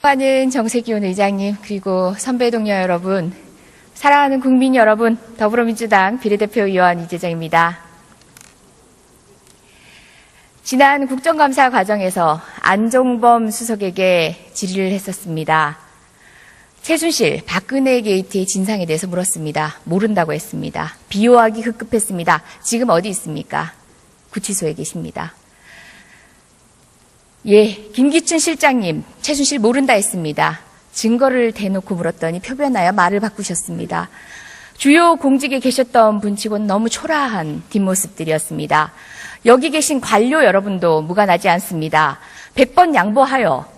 많은 정세균 의장님, 그리고 선배 동료 여러분, 사랑하는 국민 여러분, 더불어민주당 비례대표 의원 이재정입니다. 지난 국정감사 과정에서 안종범 수석에게 질의를 했었습니다. 최순실, 박근혜 게이트의 진상에 대해서 물었습니다. 모른다고 했습니다. 비호하기 급급했습니다. 지금 어디 있습니까? 구치소에 계십니다. 예, 김기춘 실장님, 최순실 모른다 했습니다. 증거를 대놓고 물었더니 표변하여 말을 바꾸셨습니다. 주요 공직에 계셨던 분치고는 너무 초라한 뒷모습들이었습니다. 여기 계신 관료 여러분도 무관하지 않습니다. 100번 양보하여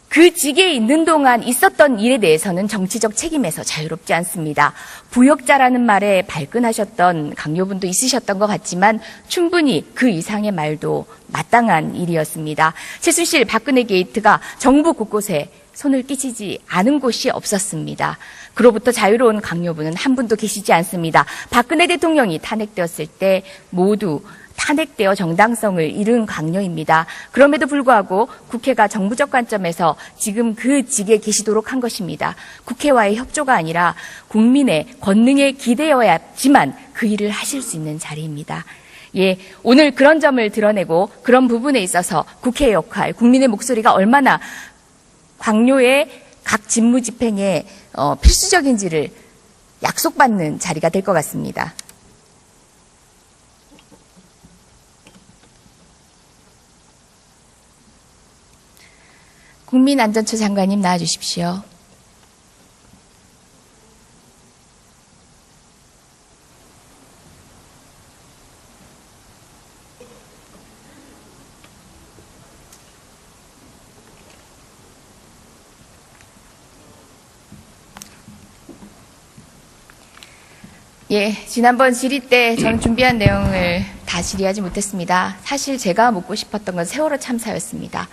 그 직에 있는 동안 있었던 일에 대해서는 정치적 책임에서 자유롭지 않습니다. 부역자라는 말에 발끈하셨던 강요분도 있으셨던 것 같지만 충분히 그 이상의 말도 마땅한 일이었습니다. 최순실 박근혜 게이트가 정부 곳곳에 손을 끼치지 않은 곳이 없었습니다. 그로부터 자유로운 강요분은 한 분도 계시지 않습니다. 박근혜 대통령이 탄핵되었을 때 모두 탄핵되어 정당성을 잃은 강요입니다. 그럼에도 불구하고 국회가 정부적 관점에서 지금 그 직에 계시도록 한 것입니다. 국회와의 협조가 아니라 국민의 권능에 기대어야지만 그 일을 하실 수 있는 자리입니다. 예, 오늘 그런 점을 드러내고 그런 부분에 있어서 국회의 역할, 국민의 목소리가 얼마나 강요의 각 직무 집행에 필수적인지를 약속받는 자리가 될 것 같습니다. 국민안전처 장관님 나와주십시오. 예, 지난번 질의 때 저는 준비한 내용을 다 질의하지 못했습니다. 사실 제가 묻고 싶었던 건 세월호 참사였습니다.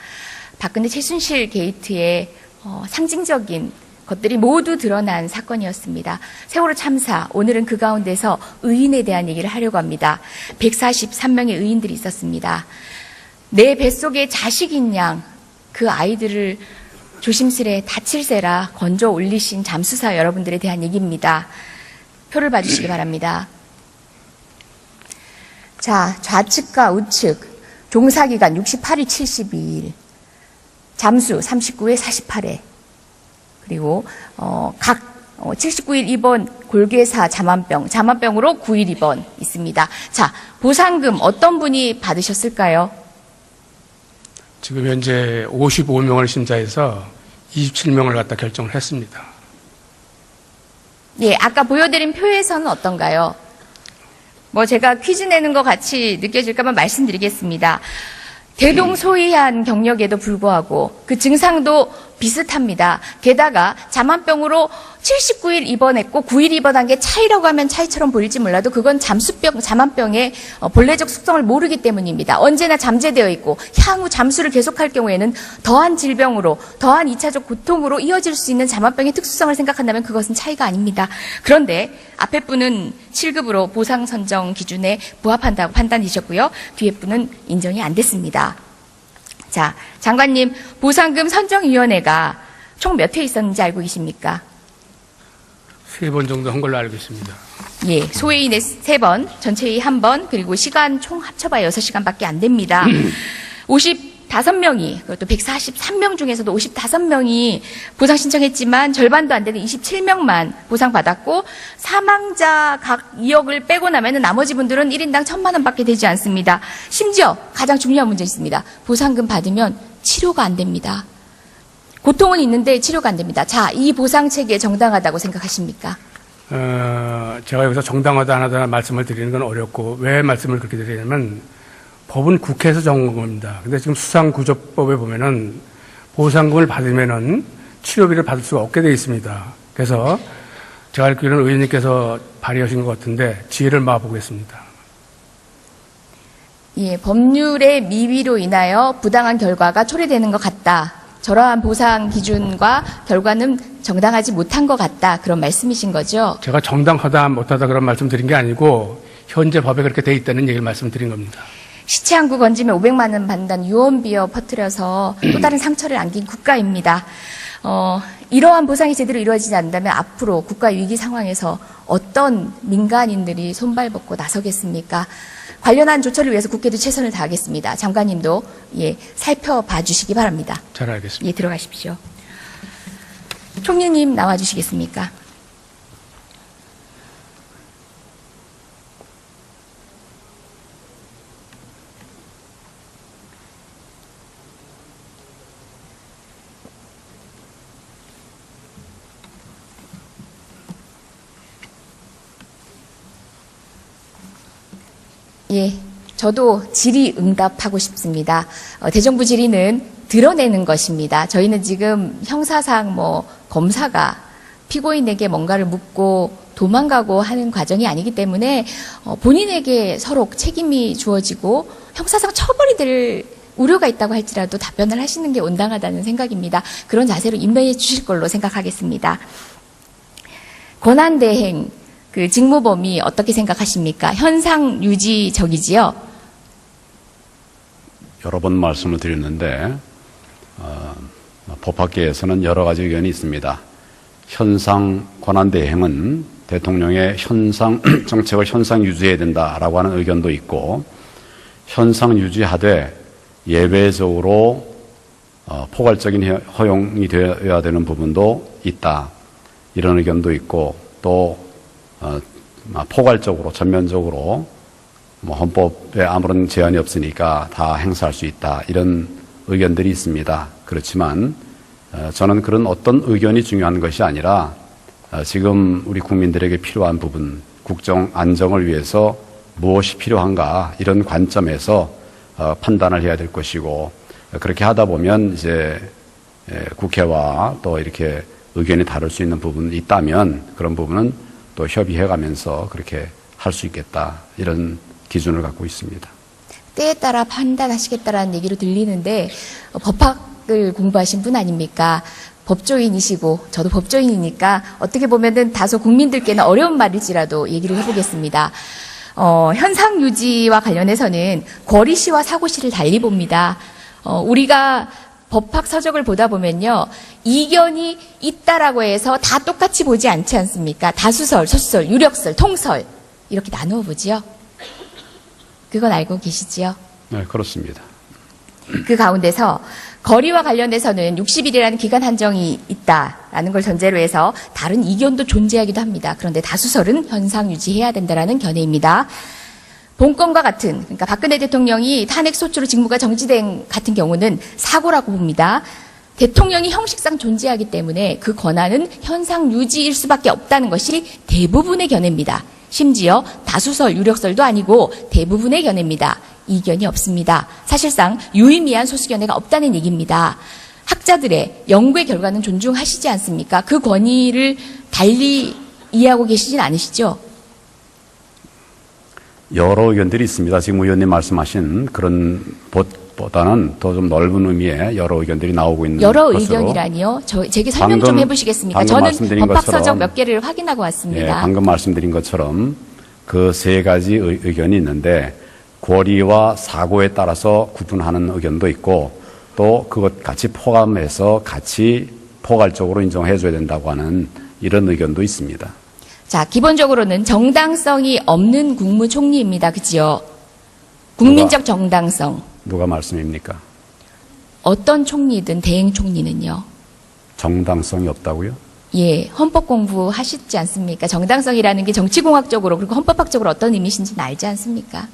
박근혜 최순실 게이트의 상징적인 것들이 모두 드러난 사건이었습니다. 세월호 참사, 오늘은 그 가운데서 의인에 대한 얘기를 하려고 합니다. 143명의 의인들이 있었습니다. 내 뱃속에 자식인 양 그 아이들을 조심스레 다칠세라 건져 올리신 잠수사 여러분들에 대한 얘기입니다. 표를 봐주시기 바랍니다. 자, 좌측과 우측, 종사기간 68일 72일, 잠수 39회 48회, 그리고 각 79일 입원 골괴사 자만병으로 9일 입원 있습니다. 자, 보상금 어떤 분이 받으셨을까요? 지금 현재 55명을 심사해서 27명을 갖다 결정을 했습니다. 예, 아까 보여드린 표에서는 어떤가요? 제가 퀴즈 내는 것 같이 느껴질까봐 말씀드리겠습니다. 대동소이한 경력에도 불구하고 그 증상도 비슷합니다. 게다가 자만병으로 79일 입원했고 9일 입원한 게 차이라고 하면 차이처럼 보일지 몰라도 그건 자만병의 본래적 속성을 모르기 때문입니다. 언제나 잠재되어 있고 향후 잠수를 계속할 경우에는 더한 질병으로 더한 2차적 고통으로 이어질 수 있는 자만병의 특수성을 생각한다면 그것은 차이가 아닙니다. 그런데 앞에 분은 7급으로 보상 선정 기준에 부합한다고 판단되셨고요. 뒤에 분은 인정이 안 됐습니다. 자, 장관님, 보상금 선정위원회가 총 몇 회 있었는지 알고 계십니까? 3번 정도 한 걸로 알고 있습니다. 예, 소회의는 3번, 전체회의 1번, 그리고 시간 총 합쳐봐야 6시간밖에 안 됩니다. 55명이, 그것도 143명 중에서도 55명이 보상 신청했지만 절반도 안 되는 27명만 보상받았고, 사망자 각 2억을 빼고 나면 나머지 분들은 1인당 1,000만 원밖에 되지 않습니다. 심지어 가장 중요한 문제 있습니다. 보상금 받으면 치료가 안 됩니다. 고통은 있는데 치료가 안 됩니다. 자, 이 보상체계 정당하다고 생각하십니까? 제가 여기서 정당하다 안 하다 말씀을 드리는 건 어렵고, 왜 말씀을 그렇게 드리냐면, 법은 국회에서 정한 겁니다. 근데 지금 수상구조법에 보면은 보상금을 받으면은 치료비를 받을 수가 없게 되어 있습니다. 그래서 제가 알기로는 의원님께서 발의하신 것 같은데 지혜를 모아보겠습니다. 예, 법률의 미비로 인하여 부당한 결과가 초래되는 것 같다. 저러한 보상 기준과 결과는 정당하지 못한 것 같다. 그런 말씀이신 거죠? 제가 정당하다 못하다 그런 말씀 드린 게 아니고 현재 법에 그렇게 돼 있다는 얘기를 말씀드린 겁니다. 시체 한 구 건지면 500만 원 받는다는 유언비어 퍼뜨려서 또 다른 상처를 안긴 국가입니다. 이러한 보상이 제대로 이루어지지 않는다면 앞으로 국가 위기 상황에서 어떤 민간인들이 손발벗고 나서겠습니까? 관련한 조처를 위해서 국회도 최선을 다하겠습니다. 장관님도 살펴봐 주시기 바랍니다. 잘 알겠습니다. 들어가십시오. 총리님 나와 주시겠습니까? 저도 질의응답하고 싶습니다. 대정부 질의는 드러내는 것입니다. 저희는 지금 형사상 검사가 피고인에게 뭔가를 묻고 도망가고 하는 과정이 아니기 때문에 본인에게 서로 책임이 주어지고 형사상 처벌이 될 우려가 있다고 할지라도 답변을 하시는 게 온당하다는 생각입니다. 그런 자세로 임명해 주실 걸로 생각하겠습니다. 권한대행 그 직무 범위 어떻게 생각하십니까? 현상 유지적이지요? 여러 번 말씀을 드렸는데 법학계에서는 여러 가지 의견이 있습니다. 현상 권한대행은 대통령의 현상 정책을 현상 유지해야 된다라고 하는 의견도 있고, 현상 유지하되 예외적으로 포괄적인 허용이 되어야 되는 부분도 있다, 이런 의견도 있고, 또 포괄적으로 전면적으로 헌법에 아무런 제한이 없으니까 다 행사할 수 있다, 이런 의견들이 있습니다. 그렇지만 저는 그런 어떤 의견이 중요한 것이 아니라 지금 우리 국민들에게 필요한 부분, 국정 안정을 위해서 무엇이 필요한가, 이런 관점에서 판단을 해야 될 것이고, 그렇게 하다 보면 이제 국회와 또 이렇게 의견이 다를 수 있는 부분이 있다면 그런 부분은 또 협의해가면서 그렇게 할 수 있겠다, 이런 기준을 갖고 있습니다. 때에 따라 판단하시겠다라는 얘기로 들리는데 법학을 공부하신 분 아닙니까? 법조인이시고 저도 법조인이니까 어떻게 보면은 다소 국민들께는 어려운 말일지라도 얘기를 해보겠습니다. 현상 유지와 관련해서는 거리시와 사고시를 달리 봅니다. 우리가 법학 서적을 보다 보면요, 이견이 있다라고 해서 다 똑같이 보지 않지 않습니까? 다수설, 소수설, 유력설, 통설 이렇게 나누어 보지요. 그건 알고 계시지요? 네, 그렇습니다. 그 가운데서 거리와 관련해서는 60일이라는 기간 한정이 있다라는 걸 전제로 해서 다른 이견도 존재하기도 합니다. 그런데 다수설은 현상 유지해야 된다라는 견해입니다. 본건과 같은, 그러니까 박근혜 대통령이 탄핵 소추로 직무가 정지된 같은 경우는 사고라고 봅니다. 대통령이 형식상 존재하기 때문에 그 권한은 현상 유지일 수밖에 없다는 것이 대부분의 견해입니다. 심지어 다수설, 유력설도 아니고 대부분의 견해입니다. 이견이 없습니다. 사실상 유의미한 소수 견해가 없다는 얘기입니다. 학자들의 연구의 결과는 존중하시지 않습니까? 그 권위를 달리 이해하고 계시진 않으시죠? 여러 의견들이 있습니다. 지금 의원님 말씀하신 그런 보다는 더 좀 넓은 의미의 여러 의견들이 나오고 있는 여러 것으로. 의견이라니요? 제게 설명 좀 해보시겠습니까? 저는 법학서적 몇 개를 확인하고 왔습니다. 예, 방금 말씀드린 것처럼 그 세 가지 의견이 있는데, 권리와 사고에 따라서 구분하는 의견도 있고, 또 그것 같이 포함해서 같이 포괄적으로 인정해줘야 된다고 하는 이런 의견도 있습니다. 자, 기본적으로는 정당성이 없는 국무총리입니다. 그지요? 국민적 정당성. 누가 말씀입니까? 어떤 총리든 대행 총리는요. 정당성이 없다고요? 예, 헌법 공부하시지 않습니까? 정당성이라는 게 정치공학적으로 그리고 헌법학적으로 어떤 의미신지는 알지 않습니까?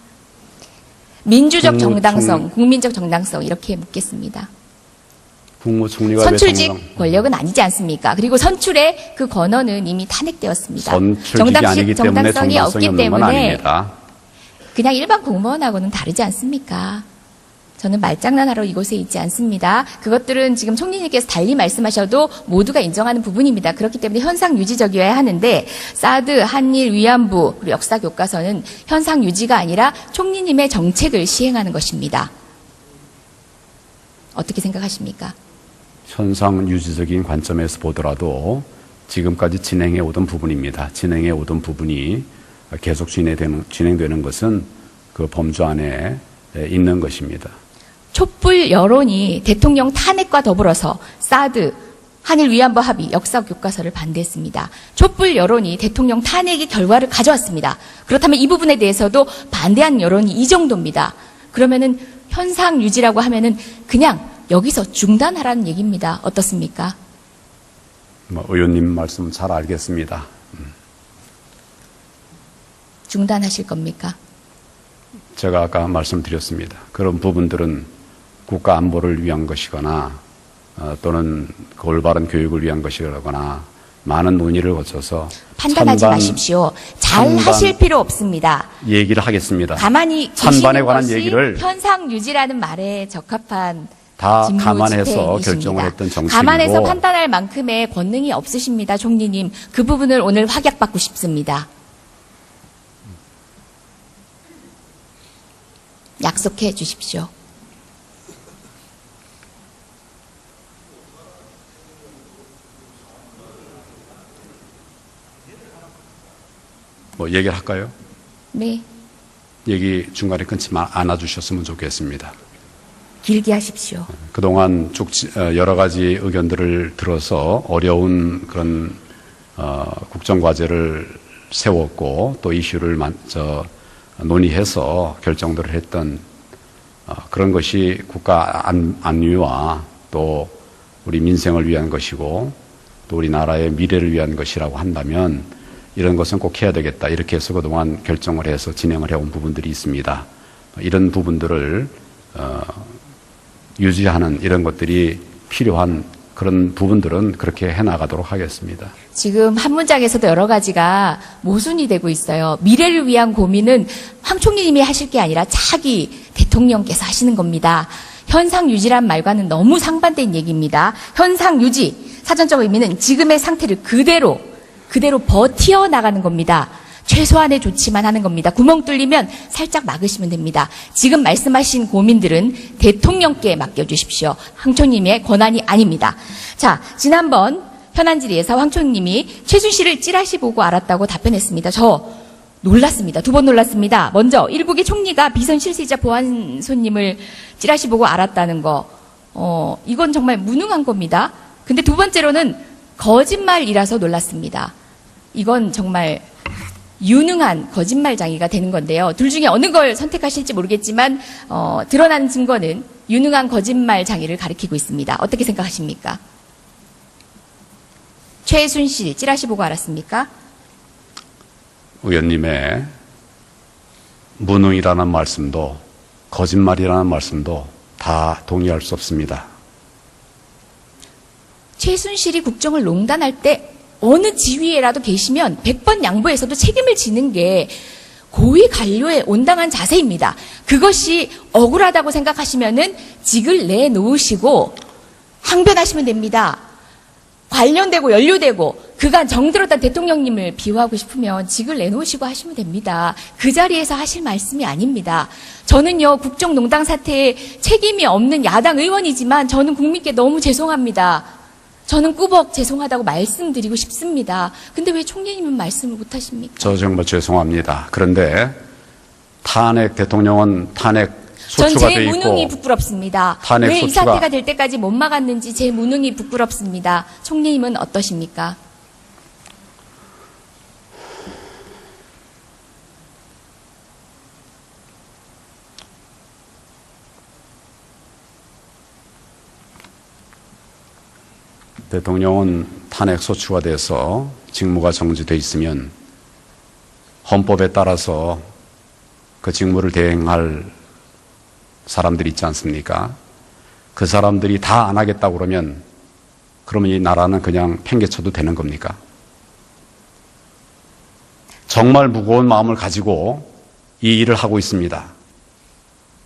민주적 정당성, 국민적 정당성 이렇게 묻겠습니다. 국무총리가 선출직 권력은 아니지 않습니까? 그리고 선출의 그 권한은 이미 탄핵되었습니다. 선출직이 아니기 때문에 정당성이 없는 건 아닙니다. 그냥 일반 공무원하고는 다르지 않습니까? 저는 말장난하러 이곳에 있지 않습니다. 그것들은 지금 총리님께서 달리 말씀하셔도 모두가 인정하는 부분입니다. 그렇기 때문에 현상 유지적이어야 하는데, 사드, 한일, 위안부, 그리고 역사 교과서는 현상 유지가 아니라 총리님의 정책을 시행하는 것입니다. 어떻게 생각하십니까? 현상 유지적인 관점에서 보더라도 지금까지 진행해 오던 부분입니다. 진행해 오던 부분이 계속 진행되는 것은 그 범주 안에 있는 것입니다. 촛불 여론이 대통령 탄핵과 더불어서 사드, 한일 위안부 합의 역사 교과서를 반대했습니다. 촛불 여론이 대통령 탄핵의 결과를 가져왔습니다. 그렇다면 이 부분에 대해서도 반대한 여론이 이 정도입니다. 그러면은 현상 유지라고 하면은 그냥 여기서 중단하라는 얘기입니다. 어떻습니까? 의원님 말씀 잘 알겠습니다. 중단하실 겁니까? 제가 아까 말씀드렸습니다. 그런 부분들은 국가 안보를 위한 것이거나 또는 그 올바른 교육을 위한 것이거나 많은 논의를 거쳐서 판단하지 마십시오. 잘 찬반 하실 필요 없습니다. 얘기를 하겠습니다. 가만히 찬반에 계시는 관한 것이 얘기를 현상 유지라는 말에 적합한 다 직무 감안해서 집행이십니다. 결정을 했던 정책이고 감안해서 판단할 만큼의 권능이 없으십니다. 총리님. 그 부분을 오늘 확약받고 싶습니다. 약속해 주십시오. 뭐 얘기를 할까요? 네. 얘기 중간에 끊지 않아 주셨으면 좋겠습니다. 길게 하십시오. 그동안 쭉 여러 가지 의견들을 들어서 어려운 그런 국정과제를 세웠고 또 이슈를 논의해서 결정들을 했던 그런 것이 국가 안위와 또 우리 민생을 위한 것이고 또 우리나라의 미래를 위한 것이라고 한다면 이런 것은 꼭 해야 되겠다. 이렇게 해서 그동안 결정을 해서 진행을 해온 부분들이 있습니다. 이런 부분들을 유지하는 이런 것들이 필요한 그런 부분들은 그렇게 해나가도록 하겠습니다. 지금 한 문장에서도 여러 가지가 모순이 되고 있어요. 미래를 위한 고민은 황 총리님이 하실 게 아니라 차기 대통령께서 하시는 겁니다. 현상 유지란 말과는 너무 상반된 얘기입니다. 현상 유지, 사전적 의미는 지금의 상태를 그대로 버티어 나가는 겁니다. 최소한의 조치만 하는 겁니다. 구멍 뚫리면 살짝 막으시면 됩니다. 지금 말씀하신 고민들은 대통령께 맡겨주십시오. 황 총리님의 권한이 아닙니다. 자, 지난번 현안 질의에서 황 총리님이 최순실을 찌라시 보고 알았다고 답변했습니다. 저 놀랐습니다. 두 번 놀랐습니다. 먼저 일국의 총리가 비선 실세이자 보안 손님을 찌라시 보고 알았다는 거, 이건 정말 무능한 겁니다. 근데 두 번째로는 거짓말이라서 놀랐습니다. 이건 정말 유능한 거짓말장이가 되는 건데요. 둘 중에 어느 걸 선택하실지 모르겠지만 드러난 증거는 유능한 거짓말장이를 가리키고 있습니다. 어떻게 생각하십니까? 최순실 찌라시 보고 알았습니까? 의원님의 무능이라는 말씀도 거짓말이라는 말씀도 다 동의할 수 없습니다. 최순실이 국정을 농단할 때 어느 지위에라도 계시면 100번 양보해서도 책임을 지는 게 고위 관료의 온당한 자세입니다. 그것이 억울하다고 생각하시면은 직을 내놓으시고 항변하시면 됩니다. 관련되고 연루되고 그간 정들었던 대통령님을 비호하고 싶으면 직을 내놓으시고 하시면 됩니다. 그 자리에서 하실 말씀이 아닙니다. 저는요, 국정농단 사태에 책임이 없는 야당 의원이지만 저는 국민께 너무 죄송합니다. 저는 꾸벅 죄송하다고 말씀드리고 싶습니다. 근데 왜 총리님은 말씀을 못하십니까? 저 정말 죄송합니다. 그런데 대통령은 탄핵 전 소추가 제 돼 무능이 있고 부끄럽습니다. 탄핵 왜 이 소추가 사태가 될 때까지 못 막았는지 제 무능이 부끄럽습니다. 총리님은 어떠십니까? 대통령은 탄핵 소추가 돼서 직무가 정지돼 있으면 헌법에 따라서 그 직무를 대행할 사람들이 있지 않습니까? 그 사람들이 다 안 하겠다고 그러면 이 나라는 그냥 팽개쳐도 되는 겁니까? 정말 무거운 마음을 가지고 이 일을 하고 있습니다.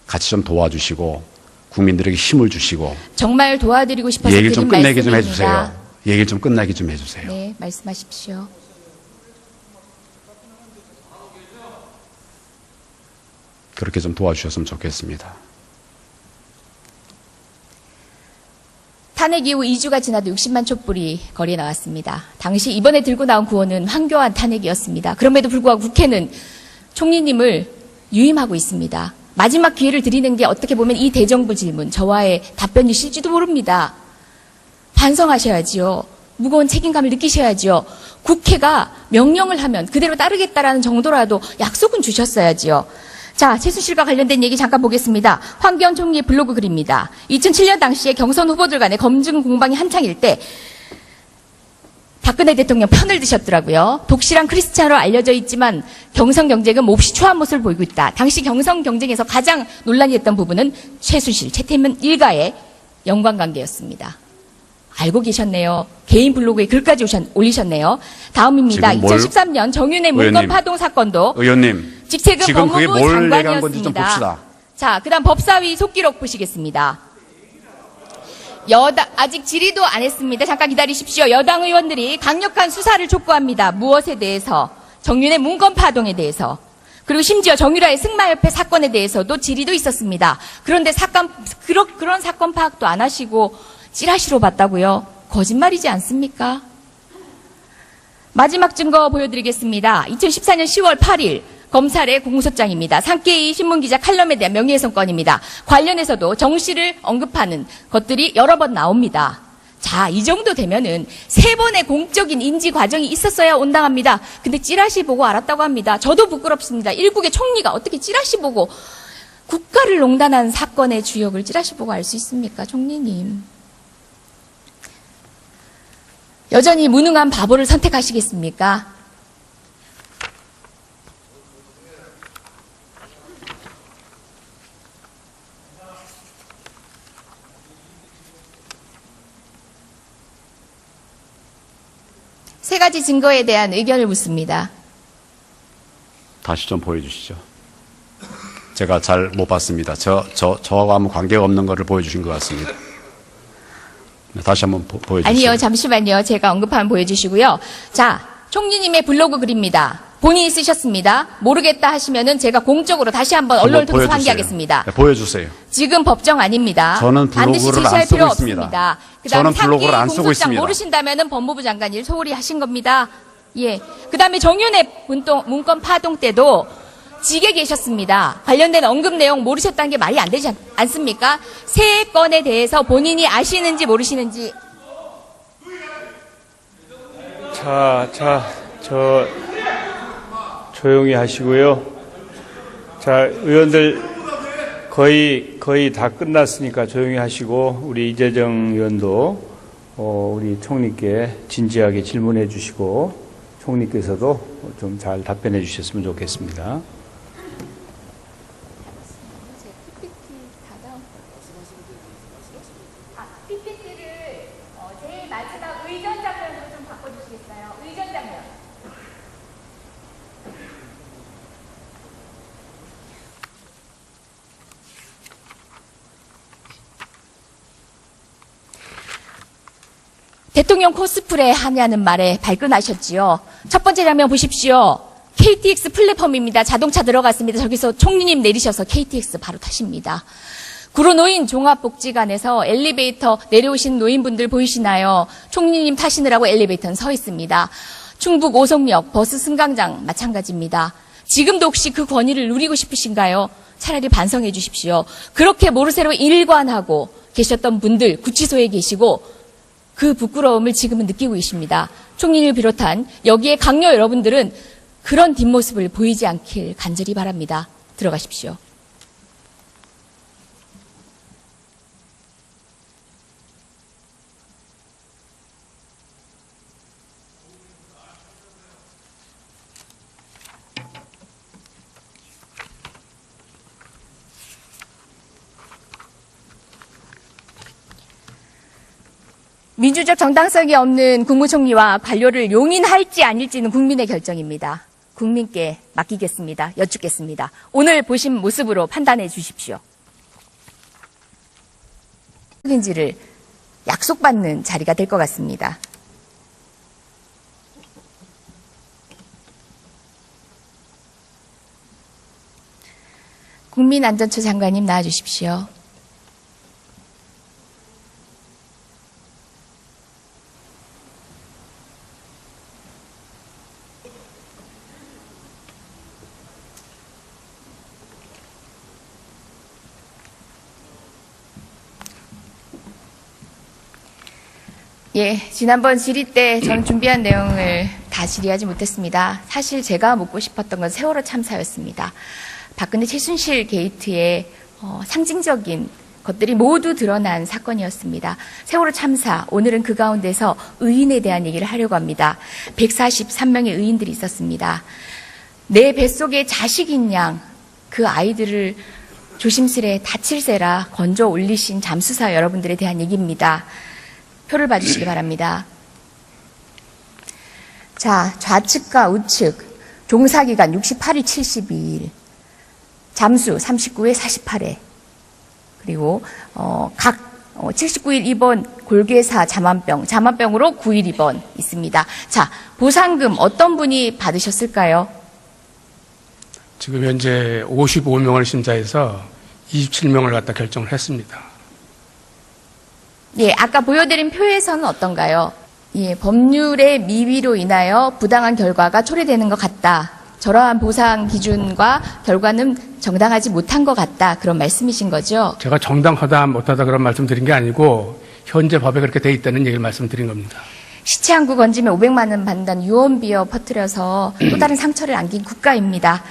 같이 좀 도와주시고 국민들에게 힘을 주시고 정말 도와드리고 싶어서 얘기를 좀 드린 끝내게 좀 말씀입니다. 해주세요. 얘기를 좀 끝내게 좀 해주세요. 네, 말씀하십시오. 그렇게 좀 도와주셨으면 좋겠습니다. 탄핵 이후 2주가 지나도 60만 촛불이 거리에 나왔습니다. 당시 이번에 들고 나온 구호는 황교안 탄핵이었습니다. 그럼에도 불구하고 국회는 총리님을 유임하고 있습니다. 마지막 기회를 드리는 게 어떻게 보면 이 대정부 질문, 저와의 답변이실지도 모릅니다. 반성하셔야지요. 무거운 책임감을 느끼셔야지요. 국회가 명령을 하면 그대로 따르겠다라는 정도라도 약속은 주셨어야지요. 자, 최순실과 관련된 얘기 잠깐 보겠습니다. 황교안 총리의 블로그 글입니다. 2007년 당시에 경선 후보들 간의 검증 공방이 한창일 때 박근혜 대통령 편을 드셨더라고요. 독실한 크리스찬으로 알려져 있지만 경선 경쟁은 몹시 초한 모습을 보이고 있다. 당시 경선 경쟁에서 가장 논란이 됐던 부분은 최순실, 최태민 일가의 연관관계였습니다. 알고 계셨네요. 개인 블로그에 글까지 올리셨네요. 다음입니다. 지금 뭘- 2013년 정윤회 문건 의원님, 파동 사건도 의원님, 직책은 지금 그게 법무부 뭘 얘기한 건지 좀 장관이었습니다. 봅시다. 자, 그다음 법사위 속기록 보시겠습니다. 아직 질의도 안 했습니다. 잠깐 기다리십시오. 여당 의원들이 강력한 수사를 촉구합니다. 무엇에 대해서? 정윤의 문건 파동에 대해서. 그리고 심지어 정유라의 승마협회 사건에 대해서도 질의도 있었습니다. 그런데 그런 사건 파악도 안 하시고 찌라시로 봤다고요? 거짓말이지 않습니까? 마지막 증거 보여드리겠습니다. 2014년 10월 8일 검찰의 공소장입니다. 상케이 신문기자 칼럼에 대한 명예훼손 건입니다. 관련해서도 정 씨를 언급하는 것들이 여러 번 나옵니다. 자, 이 정도 되면은 3번의 공적인 인지 과정이 있었어야 온당합니다. 근데 찌라시 보고 알았다고 합니다. 저도 부끄럽습니다. 일국의 총리가 어떻게 찌라시 보고 국가를 농단한 사건의 주역을 찌라시 보고 알 수 있습니까, 총리님? 여전히 무능한 바보를 선택하시겠습니까? 세 가지 증거에 대한 의견을 묻습니다. 다시 좀 보여주시죠. 제가 잘 못 봤습니다. 저하고 아무 관계가 없는 거를 보여주신 것 같습니다. 네, 다시 한번 보여주시죠. 아니요, 잠시만요. 제가 언급하면 보여주시고요. 자, 총리님의 블로그 글입니다. 본인이 쓰셨습니다. 모르겠다 하시면은 제가 공적으로 다시 한번 언론을 통해서 보여주세요. 환기하겠습니다. 네, 보여주세요. 지금 법정 아닙니다. 저는 반드시 블로그를 제시할 안 쓰고 필요 있습니다. 없습니다. 그다음에 저는 블로그를 안 쓰고 공소장 있습니다. 모르신다면은 법무부 장관 일 소홀히 하신 겁니다. 예. 그다음에 정윤회 문건 파동 때도 직에 계셨습니다. 관련된 언급 내용 모르셨다는 게 말이 안 되지 않습니까? 세 건에 대해서 본인이 아시는지 모르시는지. 조용히 하시고요. 자, 의원들 거의 다 끝났으니까 조용히 하시고, 우리 이재정 의원도, 우리 총리께 진지하게 질문해 주시고, 총리께서도 좀 잘 답변해 주셨으면 좋겠습니다. PPT를 제일 마지막 의전 장면으로 좀 바꿔주시겠어요? 의전 장면. 대통령 코스프레 하냐는 말에 발끈하셨지요. 첫 번째 장면 보십시오. KTX 플랫폼입니다. 자동차 들어갔습니다. 저기서 총리님 내리셔서 KTX 바로 타십니다. 구로노인 종합복지관에서 엘리베이터 내려오신 노인분들 보이시나요? 총리님 타시느라고 엘리베이터는 서 있습니다. 충북 오송역 버스 승강장 마찬가지입니다. 지금도 혹시 그 권위를 누리고 싶으신가요? 차라리 반성해 주십시오. 그렇게 모르쇠로 일관하고 계셨던 분들 구치소에 계시고 그 부끄러움을 지금은 느끼고 계십니다. 총리를 비롯한 여기에 강요 여러분들은 그런 뒷모습을 보이지 않길 간절히 바랍니다. 들어가십시오. 민주적 정당성이 없는 국무총리와 관료를 용인할지 아닐지는 국민의 결정입니다. 국민께 맡기겠습니다. 여쭙겠습니다. 오늘 보신 모습으로 판단해 주십시오. 인지를 약속받는 자리가 될 것 같습니다. 국민안전처 장관님 나와 주십시오. 예, 지난번 질의 때 저는 준비한 내용을 다 질의하지 못했습니다. 사실 제가 묻고 싶었던 건 세월호 참사였습니다. 박근혜 최순실 게이트의 상징적인 것들이 모두 드러난 사건이었습니다. 세월호 참사, 오늘은 그 가운데서 의인에 대한 얘기를 하려고 합니다. 143명의 의인들이 있었습니다. 내 뱃속에 자식인 양, 그 아이들을 조심스레 다칠세라 건져 올리신 잠수사 여러분들에 대한 얘기입니다. 표를 봐주시기 바랍니다. 자, 좌측과 우측, 종사기간 68일 72일, 잠수 39회 48회, 그리고 각 79일 입원 골괴사 자만병으로 9일 입원 있습니다. 자, 보상금 어떤 분이 받으셨을까요? 지금 현재 55명을 심사해서 27명을 갖다 결정을 했습니다. 예, 아까 보여드린 표에서는 어떤가요? 예, 법률의 미비로 인하여 부당한 결과가 초래되는 것 같다. 저러한 보상 기준과 결과는 정당하지 못한 것 같다. 그런 말씀이신 거죠? 제가 정당하다 못하다 그런 말씀 드린 게 아니고 현재 법에 그렇게 돼 있다는 얘기를 말씀드린 겁니다. 시체 한 구 건지면 500만 원 받는다는 유언비어 퍼뜨려서 또 다른 상처를 안긴 국가입니다.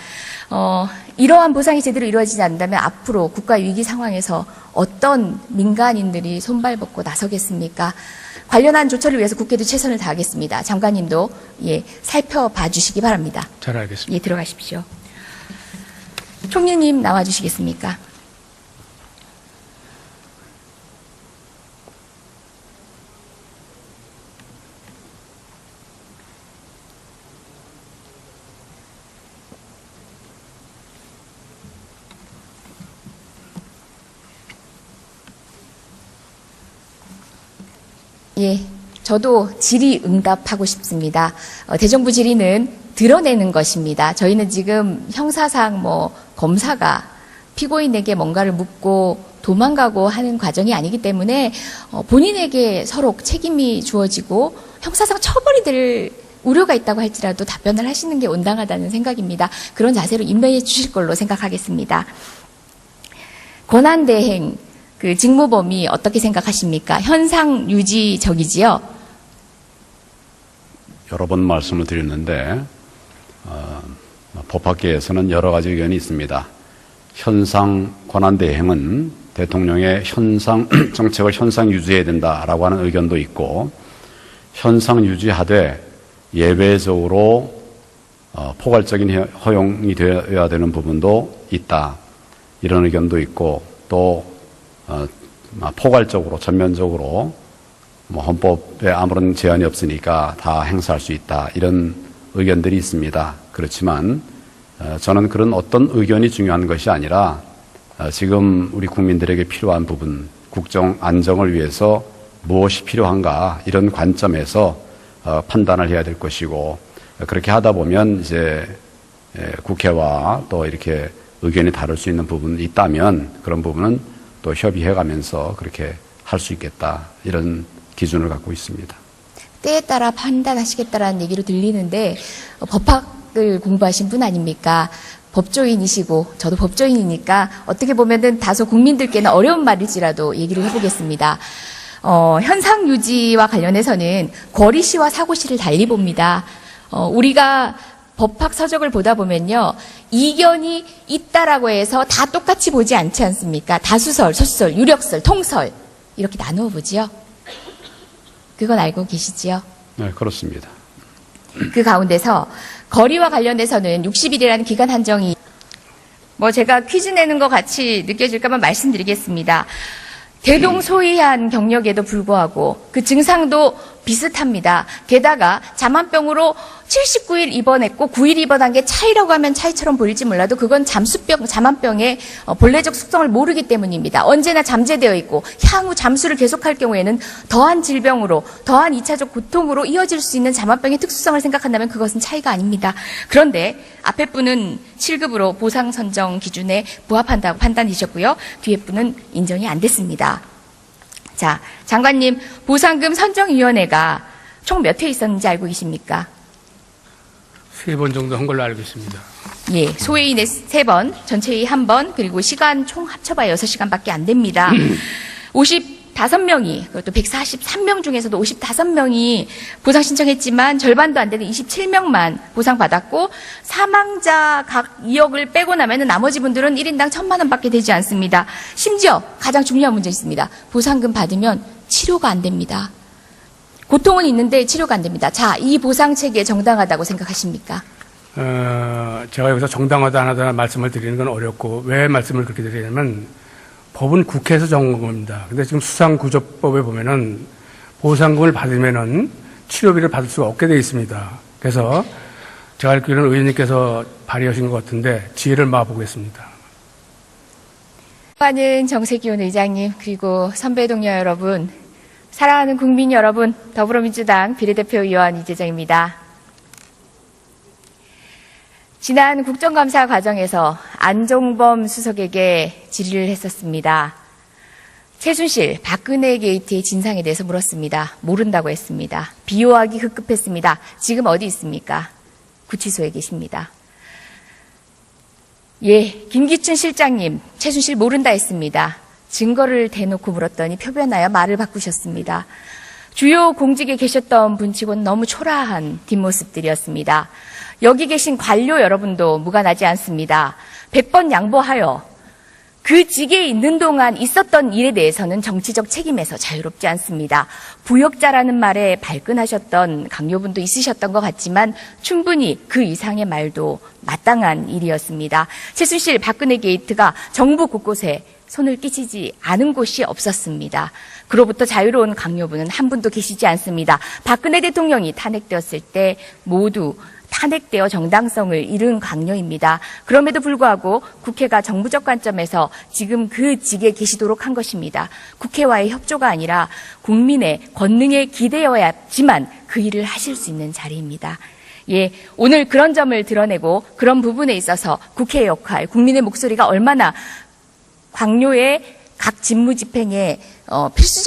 이러한 보상이 제대로 이루어지지 않는다면 앞으로 국가 위기 상황에서 어떤 민간인들이 손발벗고 나서겠습니까? 관련한 조처를 위해서 국회도 최선을 다하겠습니다. 장관님도 살펴봐 주시기 바랍니다. 잘 알겠습니다. 들어가십시오. 총리님 나와 주시겠습니까? 예, 저도 질의응답하고 싶습니다. 대정부 질의는 드러내는 것입니다. 저희는 지금 형사상 검사가 피고인에게 뭔가를 묻고 도망가고 하는 과정이 아니기 때문에 본인에게 서로 책임이 주어지고 형사상 처벌이 될 우려가 있다고 할지라도 답변을 하시는 게 온당하다는 생각입니다. 그런 자세로 임명해 주실 걸로 생각하겠습니다. 권한대행 그 직무범위 어떻게 생각하십니까? 현상 유지적이지요? 여러 번 말씀을 드렸는데 법학계에서는 여러 가지 의견이 있습니다. 현상 권한대행은 대통령의 현상 정책을 현상 유지해야 된다라고 하는 의견도 있고, 현상 유지하되 예외적으로 포괄적인 허용이 되어야 되는 부분도 있다, 이런 의견도 있고, 또 포괄적으로 전면적으로 헌법에 아무런 제한이 없으니까 다 행사할 수 있다, 이런 의견들이 있습니다. 그렇지만 저는 그런 어떤 의견이 중요한 것이 아니라 지금 우리 국민들에게 필요한 부분, 국정 안정을 위해서 무엇이 필요한가, 이런 관점에서 판단을 해야 될 것이고, 그렇게 하다 보면 이제 국회와 또 이렇게 의견이 다를 수 있는 부분이 있다면 그런 부분은 또 협의해 가면서 그렇게 할 수 있겠다, 이런 기준을 갖고 있습니다. 때에 따라 판단하시겠다라는 얘기로 들리는데 법학을 공부하신 분 아닙니까? 법조인이시고 저도 법조인이니까 어떻게 보면은 다소 국민들께는 어려운 말일지라도 얘기를 해보겠습니다. 현상 유지와 관련해서는 거리시와 사고시를 달리 봅니다. 우리가 법학 서적을 보다 보면요, 이견이 있다라고 해서 다 똑같이 보지 않지 않습니까? 다수설, 소수설, 유력설, 통설 이렇게 나누어 보지요. 그건 알고 계시지요? 네, 그렇습니다. 그 가운데서 거리와 관련해서는 60일이라는 기간 한정이 제가 퀴즈 내는 것 같이 느껴질까봐 말씀드리겠습니다. 대동소이한 경력에도 불구하고 그 증상도 비슷합니다. 게다가 자만병으로 79일 입원했고 9일 입원한 게 차이라고 하면 차이처럼 보일지 몰라도 그건 자만병의 본래적 속성을 모르기 때문입니다. 언제나 잠재되어 있고 향후 잠수를 계속할 경우에는 더한 질병으로, 더한 2차적 고통으로 이어질 수 있는 자만병의 특수성을 생각한다면 그것은 차이가 아닙니다. 그런데 앞에 분은 7급으로 보상 선정 기준에 부합한다고 판단되셨고요. 뒤에 분은 인정이 안 됐습니다. 자, 장관님, 보상금 선정위원회가 총 몇 회 있었는지 알고 계십니까? 3번 정도 한 걸로 알고 있습니다. 예, 소회의는 3번, 전체회의 1번, 그리고 시간 총 합쳐봐야 6시간밖에 안 됩니다. 55명이, 그것도 143명 중에서도 55명이 보상 신청했지만 절반도 안 되는 27명만 보상받았고, 사망자 각 2억을 빼고 나면은 나머지 분들은 1인당 1,000만 원밖에 되지 않습니다. 심지어 가장 중요한 문제 있습니다. 보상금 받으면 치료가 안 됩니다. 고통은 있는데 치료가 안 됩니다. 자, 이 보상 체계 정당하다고 생각하십니까? 제가 여기서 정당하다 안 하다 말씀을 드리는 건 어렵고, 왜 말씀을 그렇게 드리냐면, 법은 국회에서 정한 겁니다. 근데 지금 수상구조법에 보면은 보상금을 받으면은 치료비를 받을 수가 없게 되어 있습니다. 그래서 제가 알기로는 의원님께서 발의하신 것 같은데 지혜를 모아보겠습니다. 많은 정세기훈 의장님, 그리고 선배 동료 여러분, 사랑하는 국민 여러분, 더불어민주당 비례대표 의원 이재정입니다. 지난 국정감사 과정에서 안종범 수석에게 질의를 했었습니다. 최순실, 박근혜 게이트의 진상에 대해서 물었습니다. 모른다고 했습니다. 비호하기 급급했습니다. 지금 어디 있습니까? 구치소에 계십니다. 예, 김기춘 실장님, 최순실 모른다 했습니다. 증거를 대놓고 물었더니 표변하여 말을 바꾸셨습니다. 주요 공직에 계셨던 분치고는 너무 초라한 뒷모습들이었습니다. 여기 계신 관료 여러분도 무관하지 않습니다. 100번 양보하여 그 직에 있는 동안 있었던 일에 대해서는 정치적 책임에서 자유롭지 않습니다. 부역자라는 말에 발끈하셨던 강요분도 있으셨던 것 같지만 충분히 그 이상의 말도 마땅한 일이었습니다. 최순실 박근혜 게이트가 정부 곳곳에 손을 끼치지 않은 곳이 없었습니다. 그로부터 자유로운 강요분은 한 분도 계시지 않습니다. 박근혜 대통령이 탄핵되었을 때 모두 탄핵되어 정당성을 잃은 강요입니다. 그럼에도 불구하고 국회가 정부적 관점에서 지금 그 직에 계시도록 한 것입니다. 국회와의 협조가 아니라 국민의 권능에 기대어야지만 그 일을 하실 수 있는 자리입니다. 예, 오늘 그런 점을 드러내고 그런 부분에 있어서 국회의 역할, 국민의 목소리가 얼마나 강요의 각 직무 집행에 필수적